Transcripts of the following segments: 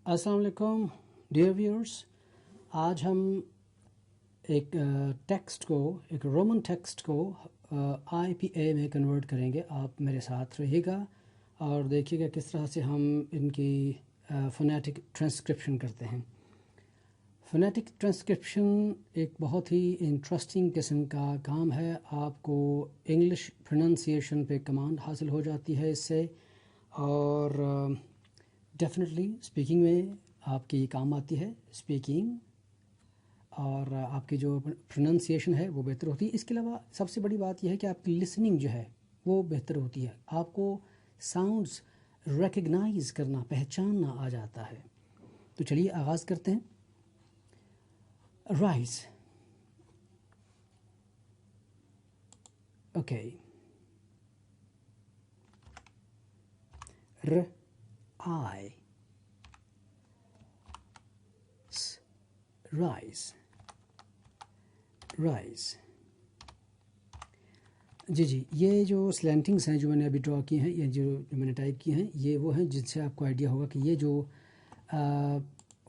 अस्सलाम वालेकुम dear viewers. आज हम एक टेक्स्ट को, एक रोमन टेक्स्ट को IPA में कन्वर्ट करेंगे। आप मेरे साथ रहिएगा और देखिएगा किस तरह से हम इनकी फोनेटिक ट्रांसक्रिप्शन करते हैं। फोनेटिक ट्रांसक्रिप्शन एक बहुत ही इंटरेस्टिंग किस्म का काम है। आपको इंग्लिश प्रोनंसिएशन पे कमांड हासिल हो जाती है इससे, और डेफिनेटली स्पीकिंग में आपकी काम आती है स्पीकिंग, और आपकी जो प्रोनंसिएशन है वो बेहतर होती है। इसके अलावा सबसे बड़ी बात यह है कि आपकी लिसनिंग जो है वो बेहतर होती है। आपको साउंड्स रिकग्नाइज करना, पहचानना आ जाता है। तो चलिए आगाज़ करते हैं। राइज, ओके, र आई, rise, rise। जी, ये जो स्लैंटिंग्स हैं जो मैंने अभी ड्रॉ किए हैं, ये जो मैंने टाइप किए हैं, ये वो हैं जिनसे आपको आइडिया होगा कि ये जो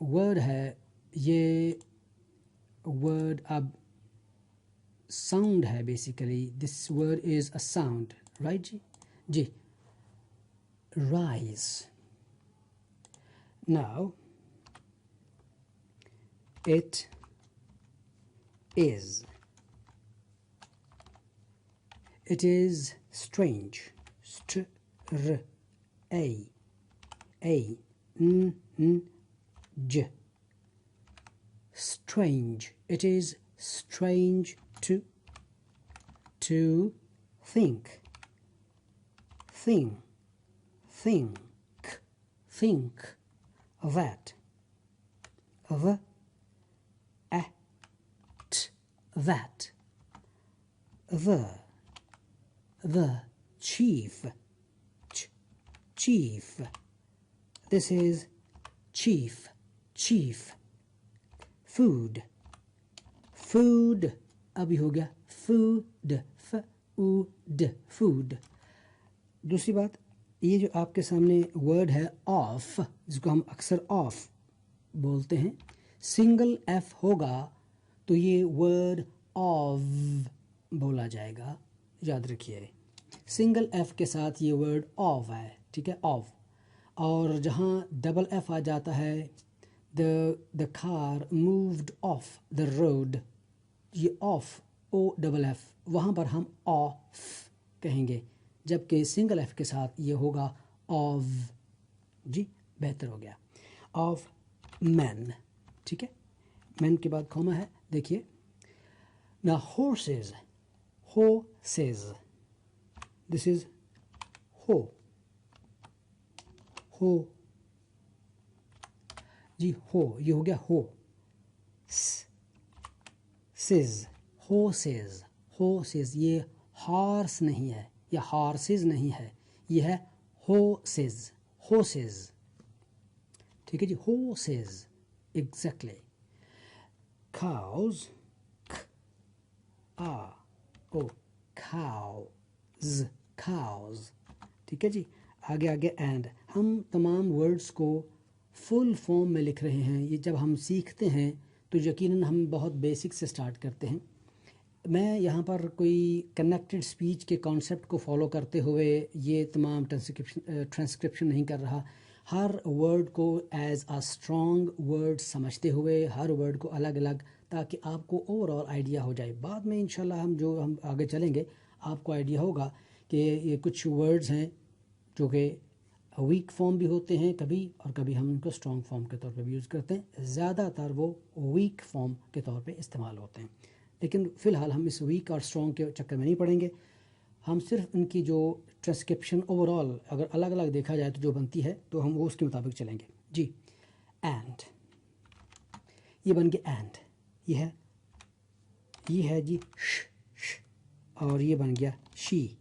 वर्ड है, ये वर्ड अब साउंड है। Basically this word is a sound, right जी। Rise. Now it is. It is strange. Str a n j. Strange. It is strange to think. Think that. That. The chief. Chief. This is chief. Food. अभी हो गया food. Food. दूसरी बात, ये जो आपके सामने वर्ड है ऑफ, जिसको हम अक्सर ऑफ बोलते हैं, सिंगल एफ होगा तो ये वर्ड ऑफ बोला जाएगा। याद रखिए, सिंगल एफ के साथ ये वर्ड ऑफ है, ठीक है, ऑफ। और जहाँ डबल एफ आ जाता है, the car moved of the road, ये ऑफ, ओ डबल एफ, वहाँ पर हम ऑफ कहेंगे, जबकि सिंगल एफ के साथ ये होगा ऑफ। जी, बेहतर हो गया। ऑफ मैन, ठीक है, मैन के बाद कॉमा है, देखिए ना। horses, this is ho जी, हो, ये हो गया हो। horses, ये हॉर्स नहीं है या हॉर्सेस नहीं है, ये है horses, ठीक है जी, horses, एग्जैक्टली। cows, cows, ठीक है जी। आगे एंड। हम तमाम वर्ड्स को फुल फॉर्म में लिख रहे हैं। ये जब हम सीखते हैं तो यकीनन हम बहुत बेसिक से स्टार्ट करते हैं। मैं यहाँ पर कोई कनेक्टेड स्पीच के कॉन्सेप्ट को फॉलो करते हुए ये तमाम ट्रांसक्रिप्शन नहीं कर रहा। हर वर्ड को एज अ स्ट्रॉन्ग वर्ड समझते हुए, हर वर्ड को अलग अलग, ताकि आपको ओवरऑल आइडिया हो जाए। बाद में इंशाल्लाह हम आगे चलेंगे, आपको आइडिया होगा कि ये कुछ वर्ड्स हैं जो कि वीक फॉर्म भी होते हैं कभी, और कभी हम उनको स्ट्रॉन्ग फॉर्म के तौर पे भी यूज़ करते हैं। ज़्यादातर वो वीक फॉर्म के तौर पे इस्तेमाल होते हैं, लेकिन फ़िलहाल हम इस वीक और स्ट्रॉन्ग के चक्कर में नहीं पड़ेंगे। हम सिर्फ इनकी जो ट्रांसक्रिप्शन ओवरऑल अगर अलग अलग देखा जाए तो जो बनती है, तो हम वो उसके मुताबिक चलेंगे जी। एंड, ये बन गया एंड, ये है जी श, और ये बन गया शीप।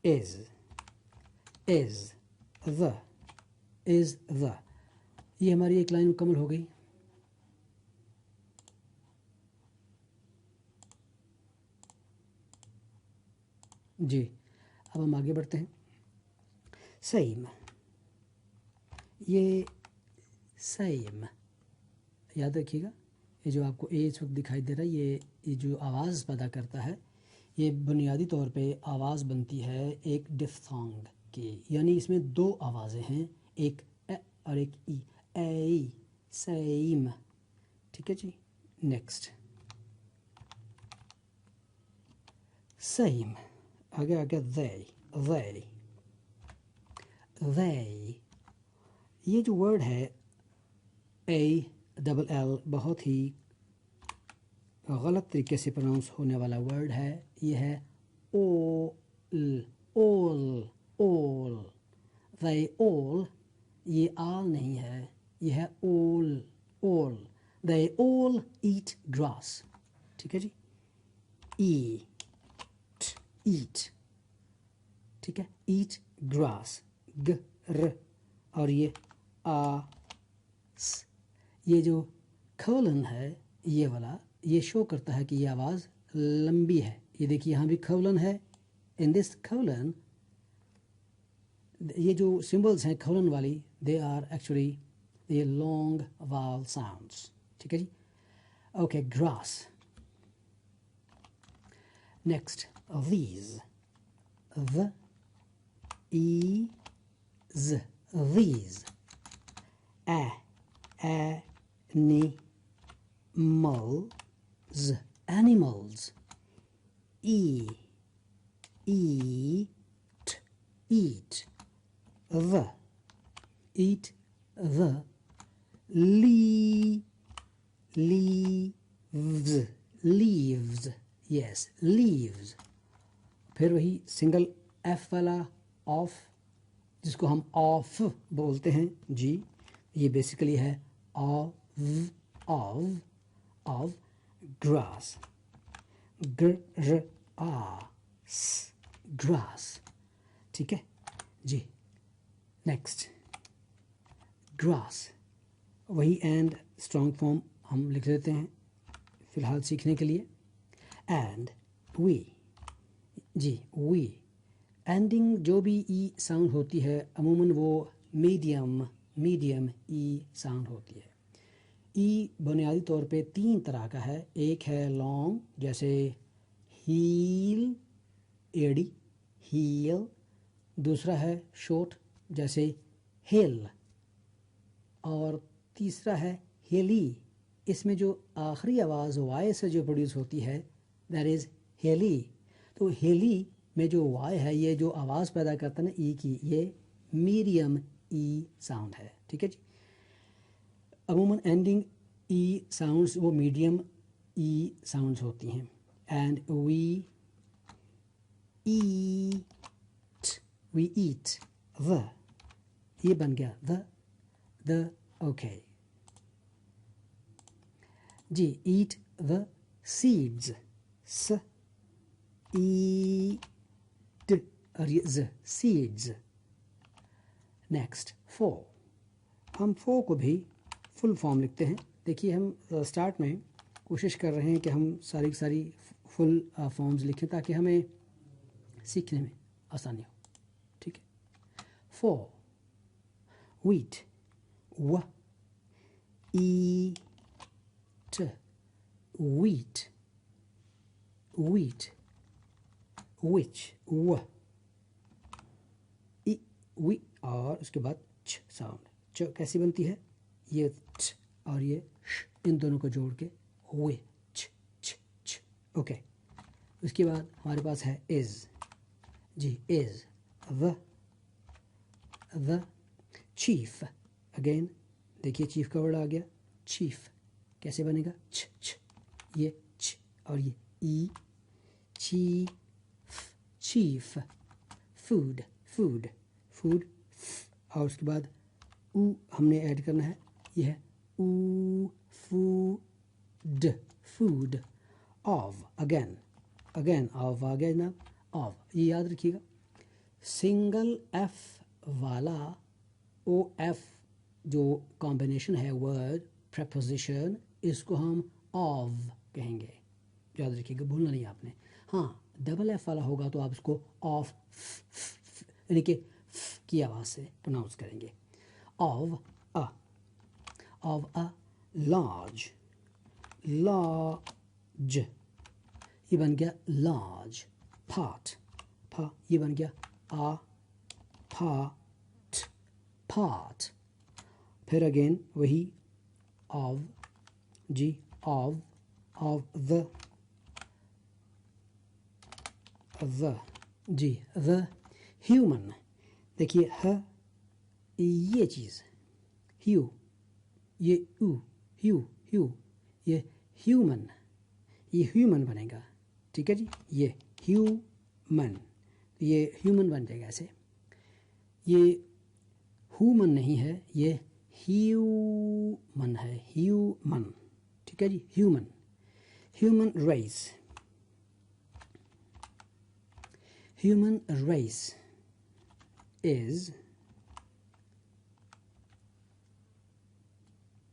is the, ये हमारी एक लाइन मुकम्मल हो गई। जी, अब हम आगे बढ़ते हैं। सेम, ये सेम याद रखिएगा। ये जो आपको ए इस वक्त दिखाई दे रहा है, ये जो आवाज़ पैदा करता है, ये बुनियादी तौर पे आवाज़ बनती है एक डिफ्थोंग की, यानी इसमें दो आवाज़ें हैं, एक ए और एक ई, ए सेम। ठीक है जी। नेक्स्ट सेम, आगे आगे they, ये जो वर्ड है ALL बहुत ही गलत तरीके से प्रोनाउंस होने वाला वर्ड है। ये है all, they all, ये all नहीं है, ये है all, they all eat grass। ठीक है जी। eat, ठीक है, eat grass, r, और ये ये जो खोलन है ये वाला, ये शो करता है कि ये आवाज़ लंबी है। ये देखिए यहाँ भी खोलन है, इन दिस खोलन, ये जो सिंबल्स हैं खोलन वाली, दे आर एक्चुअली ये लॉन्ग वावल साउंड्स। ठीक है जी। Okay, grass. Next these, these, animals, eat, eat, leaves, yes, leaves। फिर वही सिंगल एफ वाला ऑफ, जिसको हम ऑफ बोलते हैं जी, ये बेसिकली है ऑफ ग्रास, ग्रास। ठीक है जी। नेक्स्ट ग्रास, वही एंड स्ट्रॉन्ग फॉर्म हम लिख लेते हैं फिलहाल सीखने के लिए। एंड वी, जी वी, एंडिंग जो भी ई साउंड होती है अमूमन वो मीडियम ई साउंड होती है। ई बुनियादी तौर पे तीन तरह का है, एक है लॉन्ग जैसे हील, एडी, हील, दूसरा है शॉर्ट जैसे हिल, और तीसरा है हेली। इसमें जो आखिरी आवाज़ वाई से जो प्रोड्यूस होती है दैट इज़ हेली। तो हेली में जो वाई है, ये जो आवाज़ पैदा करता है ना ई की, ये मीडियम ई साउंड है। ठीक है जी। अमूमन एंडिंग ई साउंड्स वो मीडियम ई साउंड्स होती हैं। एंड वी ईट, द, ये बन गया द ओके जी। ईट द सीड्स, स ईट, और ये ज, सीड्स। नेक्स्ट फो, हम फो को भी फुल फॉर्म लिखते हैं। देखिए हम स्टार्ट में कोशिश कर रहे हैं कि हम सारी सारी फुल फॉर्म्स लिखें ताकि हमें सीखने में आसानी हो। ठीक है। फो, वीट, व, ईट, वीट, वीट, विच, व, ई, वी, और उसके बाद छ साउंड। च कैसी बनती है, ये छ और ये श, इन दोनों को जोड़ के वे, छ छ छ। ओके। उसके बाद हमारे पास है इज, जी इज, द चीफ। अगेन देखिए चीफ का वर्ड आ गया, चीफ कैसे बनेगा, छ छ, ये छ और ये ई, chief, chief. Food, food, food, और उसके बाद ऊ हमने ऐड करना है, ये है ऊ, food, food. Of, again of आ गया जनाब, ऑफ, ये याद रखिएगा। सिंगल एफ वाला ओ एफ जो कॉम्बिनेशन है वर्ड प्रेपोजिशन, इसको हम ऑफ कहेंगे, याद रखिएगा, भूलना नहीं आपने। हाँ, डबल एफ वाला होगा तो आप इसको ऑफ, यानी कि की आवाज़ से प्रोनाउंस करेंगे. Of a large, large, ये बन गया large. Part, पा ये बन गया a part, part. फिर अगेन वही of जी of the जी the human. देखिए ह ये चीज़ ह्यू ये ह्यू ये ह्यूमन बनेगा. ठीक है जी. ये ह्यूमन बन जाएगा ऐसे. ये ह्यूमन नहीं है, ये ह्यूमन है. ह्यूमन. ठीक है जी. ह्यूमन race is,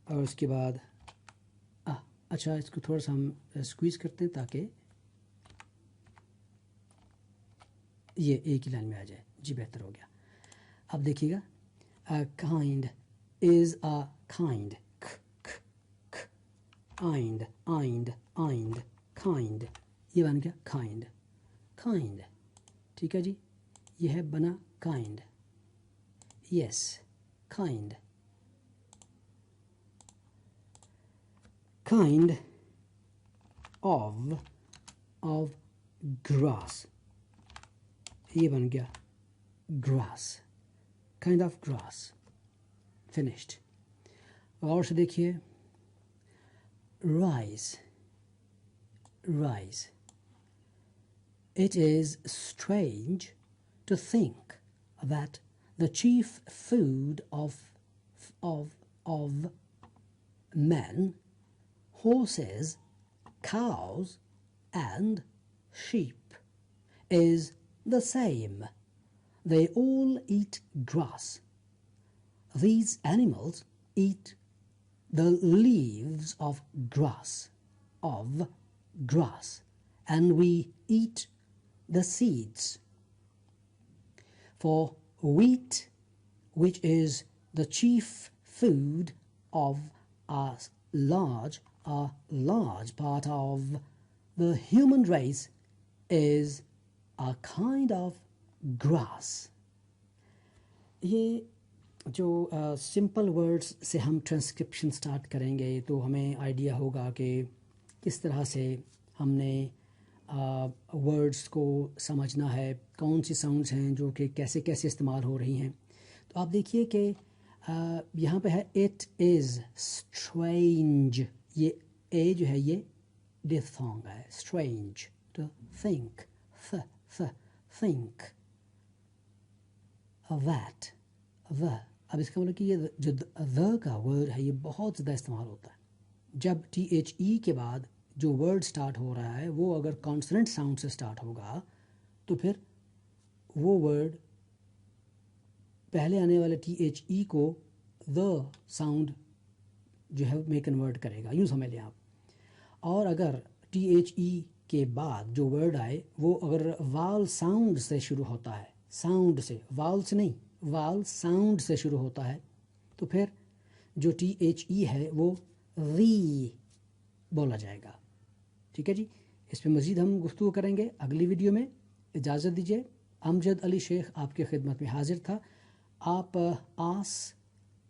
और उसके बाद अच्छा इसको थोड़ा सा हम स्क्वीज करते हैं ताकि ये एक ही लाइन में आ जाए. जी बेहतर हो गया. अब देखिएगा kind is a kind, kind ये बन गया kind. ठीक है जी. ये है बना kind. yes kind of grass. ये बन गया grass. kind of grass. finished. और से देखिए rise. It is strange to think that the chief food of men, horses, cows and sheep is the same. They all eat grass. These animals eat the leaves of grass, and we eat the seeds. For wheat, which is the chief food of a large part of the human race, is a kind of grass. ये जो simple words से हम transcription start करेंगे तो हमें idea होगा कि किस तरह से हमने वर्ड्स को समझना है, कौन सी साउंड्स हैं जो कि कैसे कैसे इस्तेमाल हो रही हैं. तो आप देखिए कि यहाँ पे है इट इज़ स्ट्रेंज. ये ए जो है ये डिफथोंग है. स्ट्रेंज. तो थिंक थिंक दैट द. अब इसका मतलब कि ये जो द का वर्ड है ये बहुत ज़्यादा इस्तेमाल होता है. जब THE के बाद जो वर्ड स्टार्ट हो रहा है वो अगर कॉन्सोनेंट साउंड से स्टार्ट होगा तो फिर वो वर्ड पहले आने वाले THE को द साउंड जो है में कन्वर्ट करेगा. यूँ समझ लें आप. और अगर THE के बाद जो वर्ड आए वो अगर वाल साउंड से शुरू होता है, साउंड से, वाल से नहीं, वाल साउंड से शुरू होता है, तो फिर जो THE है वो री बोला जाएगा. ठीक है जी. इस पर मज़ीद हम गुफ्तगू करेंगे अगली वीडियो में. इजाज़त दीजिए. अमजद अली शेख आपके खिदमत में हाजिर था. आप आस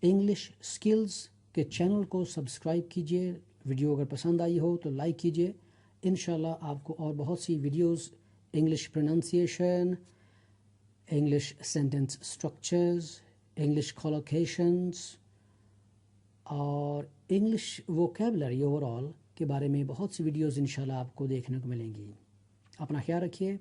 इंग्लिश स्किल्स के चैनल को सब्सक्राइब कीजिए. वीडियो अगर पसंद आई हो तो लाइक कीजिए. इंशाल्लाह आपको और बहुत सी videos English pronunciation, English sentence structures, English collocations और इंग्लिश वोकेबलरी ओवरऑल के बारे में बहुत सी वीडियोस इंशाल्लाह आपको देखने को मिलेंगी. अपना ख्याल रखिए.